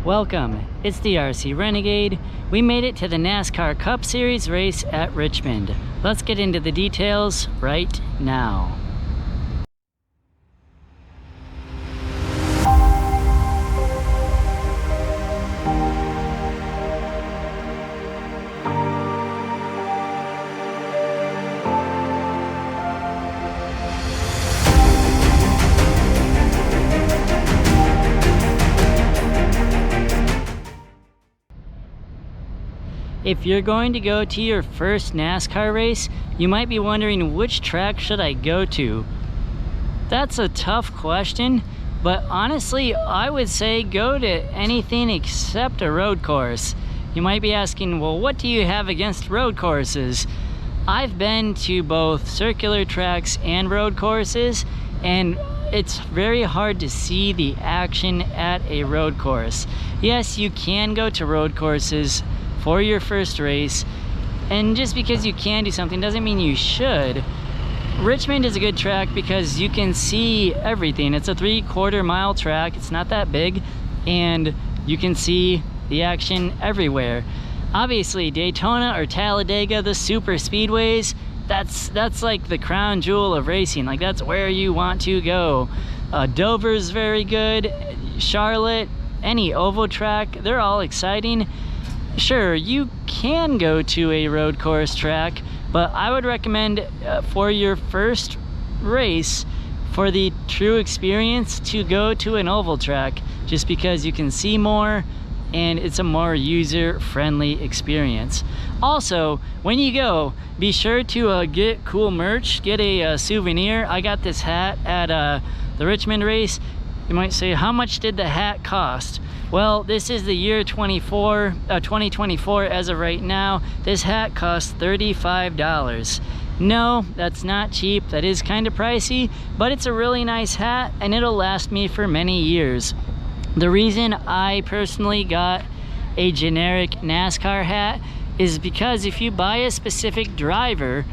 Welcome, it's the RC Renegade. We made it to the NASCAR Cup Series race at Richmond. Let's get into the details right now. If you're going to go to your first NASCAR race, you might be wondering, which track should I go to? That's a tough question, but honestly, I would say go to anything except a road course. You might be asking, well, what do you have against road courses? I've been to both circular tracks and road courses, and it's very hard to see the action at a road course. Yes, you can go to road courses for your first race, and just because you can do something doesn't mean you should. Richmond is a good track because you can see everything. It's a 3/4 mile track, it's not that big, and you can see the action everywhere. Obviously Daytona or Talladega, the super speedways, that's like the crown jewel of racing. Like, that's where you want to go. Dover's very good, Charlotte, any oval track, they're all exciting. Sure, you can go to a road course track, but I would recommend for your first race, for the true experience, to go to an oval track, just because you can see more and it's a more user-friendly experience. Also, when you go, be sure to get cool merch, get a souvenir. I got this hat at the Richmond race. You might say, how much did the hat cost? Well, this is the year 2024 as of right now. This hat costs $35. No, that's not cheap. That is kind of pricey, but it's a really nice hat and it'll last me for many years. The reason I personally got a generic NASCAR hat is because if you buy a specific driver,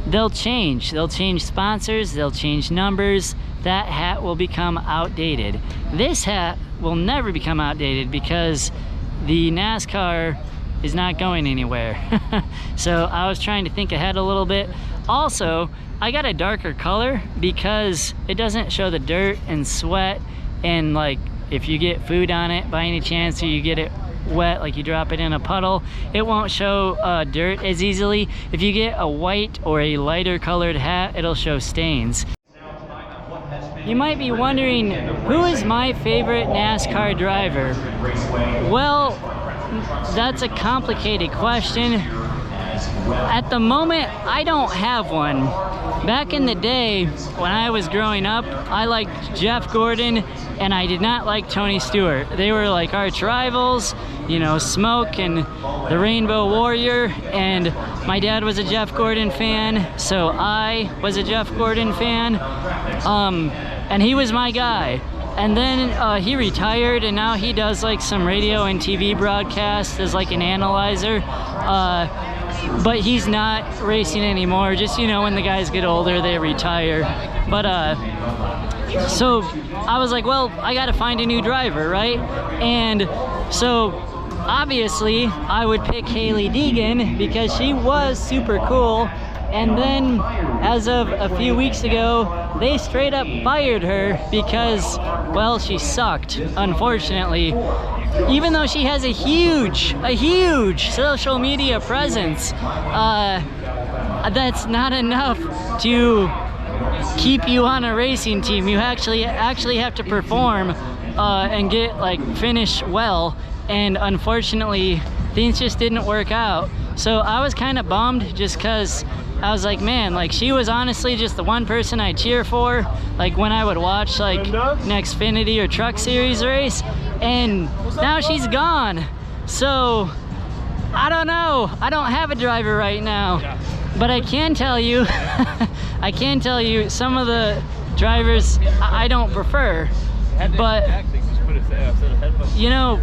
they'll change sponsors, they'll change numbers. That hat will become outdated. This hat will never become outdated because the NASCAR is not going anywhere. So I was trying to think ahead a little bit. Also, I got a darker color because it doesn't show the dirt and sweat, and like if you get food on it by any chance, or you get it wet, like you drop it in a puddle, it won't show dirt as easily. If you get a white or a lighter colored hat, it'll show stains. You might be wondering, who is my favorite NASCAR driver? Well, that's a complicated question. At the moment, I don't have one. Back in the day, when I was growing up, I liked Jeff Gordon and I did not like Tony Stewart. They were like arch rivals, you know, Smoke and the Rainbow Warrior, and my dad was a Jeff Gordon fan, so I was a Jeff Gordon fan, and he was my guy. And then he retired, and now he does like some radio and TV broadcasts as like an analyzer, but he's not racing anymore. Just, you know, when the guys get older, they retire. But so I was like, well, I gotta find a new driver, right? And so obviously I would pick Hailie Deegan because she was super cool. And then as of a few weeks ago, they straight up fired her because, well, she sucked, unfortunately. Even though she has a huge social media presence, that's not enough to keep you on a racing team. You actually have to perform and get like finish well, and unfortunately things just didn't work out. So I was kind of bummed, just because I was like, man, like she was honestly just the one person I cheer for, like when I would watch like an Xfinity or Truck Series race, and now she's gone. So I don't know, I don't have a driver right now, but I can tell you I can tell you some of the drivers I don't prefer, but you know,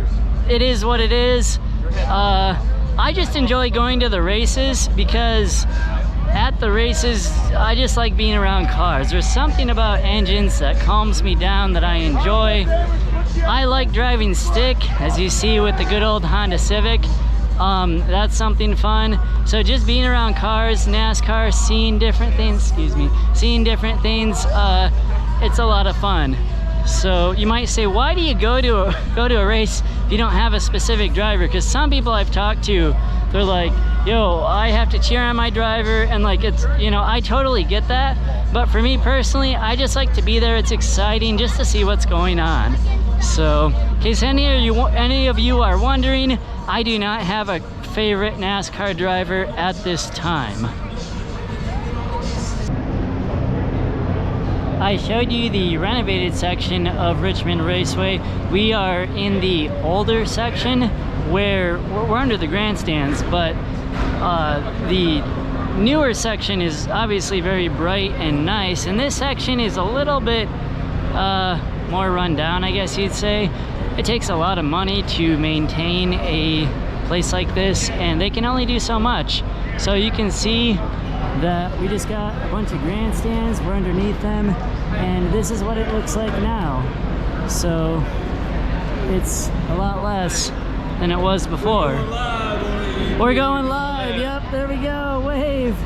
it is what it is. I just enjoy going to the races because at the races, I just like being around cars. There's something about engines that calms me down that I enjoy. I like driving stick, as you see with the good old Honda Civic. That's something fun. So just being around cars, NASCAR, seeing different things, it's a lot of fun. So you might say, why do you go to a race if you don't have a specific driver? Because some people I've talked to, they're like, yo, I have to cheer on my driver, and like, it's, you know, I totally get that. But for me personally, I just like to be there. It's exciting just to see what's going on. So in case any of you are wondering, I do not have a favorite NASCAR driver at this time. I showed you the renovated section of Richmond Raceway. We are in the older section where we're under the grandstands, but the newer section is obviously very bright and nice, and this section is a little bit more run down, I guess you'd say. It takes a lot of money to maintain a place like this, and they can only do so much. So you can see that we just got a bunch of grandstands, we're underneath them, and this is what it looks like now. So it's a lot less than it was before. We're going live, yep, there we go, wave.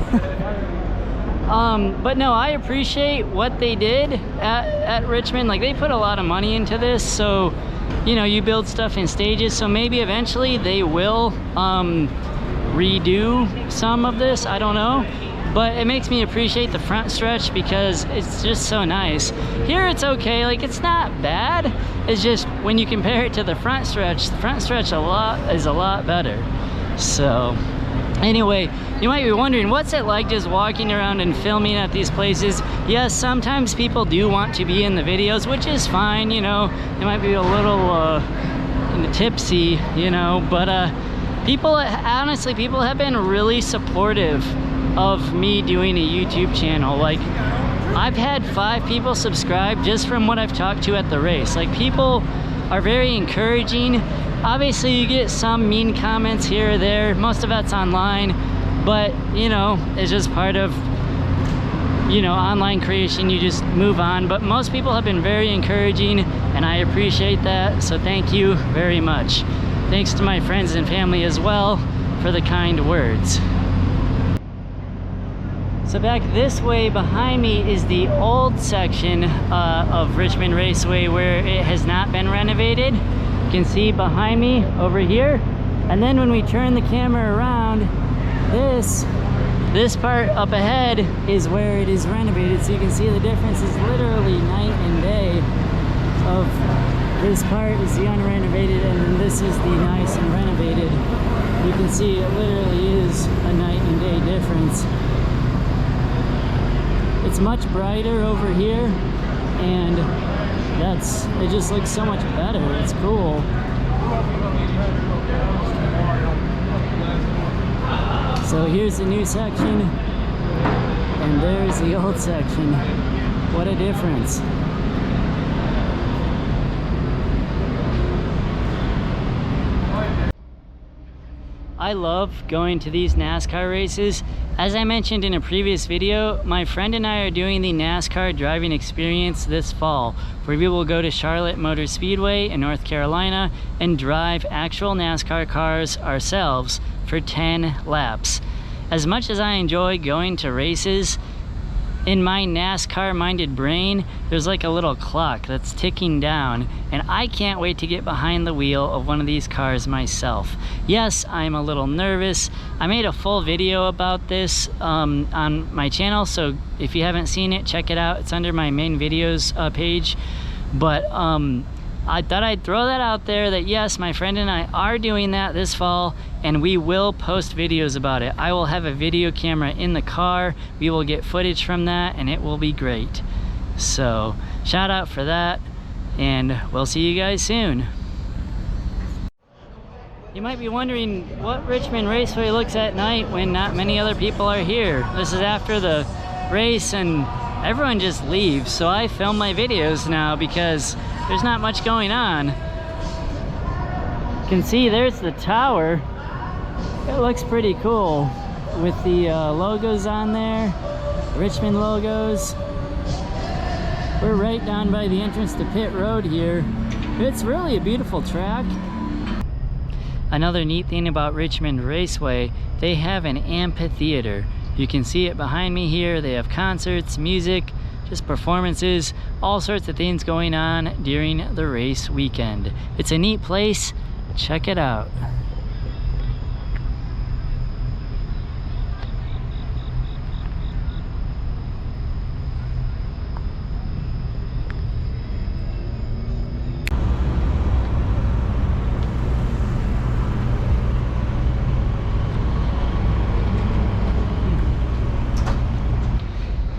But no, I appreciate what they did at Richmond. Like, they put a lot of money into this, so you know, you build stuff in stages, so maybe eventually they will redo some of this, I don't know. But it makes me appreciate the front stretch because it's just so nice. Here it's okay, like, it's not bad. It's just when you compare it to the front stretch is a lot better. So anyway, you might be wondering, what's it like just walking around and filming at these places? Yes, sometimes people do want to be in the videos, which is fine, you know. They might be a little tipsy, you know, but people have been really supportive of me doing a YouTube channel. Like, I've had 5 people subscribe just from what I've talked to at the race. Like, people are very encouraging. Obviously you get some mean comments here or there, most of that's online, but you know, it's just part of, you know, online creation. You just move on. But most people have been very encouraging, and I appreciate that, so thank you very much. Thanks to my friends and family as well for the kind words. So back this way behind me is the old section of Richmond Raceway where it has not been renovated. You can see behind me over here. And then when we turn the camera around, this part up ahead is where it is renovated. So you can see the difference is literally night and day. Of this part is the unrenovated, and then this is the nice and renovated. You can see it literally is a night and day difference. It's much brighter over here, and it just looks so much better. It's cool. So here's the new section, and there's the old section. What a difference. I love going to these NASCAR races. As I mentioned in a previous video, my friend and I are doing the NASCAR driving experience this fall, where we will go to Charlotte Motor Speedway in North Carolina and drive actual NASCAR cars ourselves for 10 laps. As much as I enjoy going to races, in my NASCAR-minded brain, there's like a little clock that's ticking down, and I can't wait to get behind the wheel of one of these cars myself. Yes, I'm a little nervous. I made a full video about this on my channel, so if you haven't seen it, check it out. It's under my main videos page. But I thought I'd throw that out there that yes, my friend and I are doing that this fall, and we will post videos about it. I will have a video camera in the car. We will get footage from that, and it will be great. So shout out for that, and we'll see you guys soon. You might be wondering what Richmond Raceway looks at night when not many other people are here. This is after the race and everyone just leaves, so I film my videos now because there's not much going on. You can see there's the tower. It looks pretty cool with the logos on there, Richmond logos. We're right down by the entrance to pit road here, It's really a beautiful track. Another neat thing about Richmond Raceway, they have an amphitheater. You can see it behind me here. They have concerts, music, just performances, all sorts of things going on during the race weekend. It's a neat place. Check it out.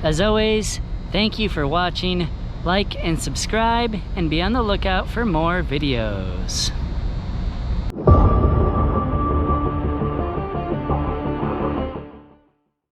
As always, thank you for watching. Like and subscribe, and be on the lookout for more videos.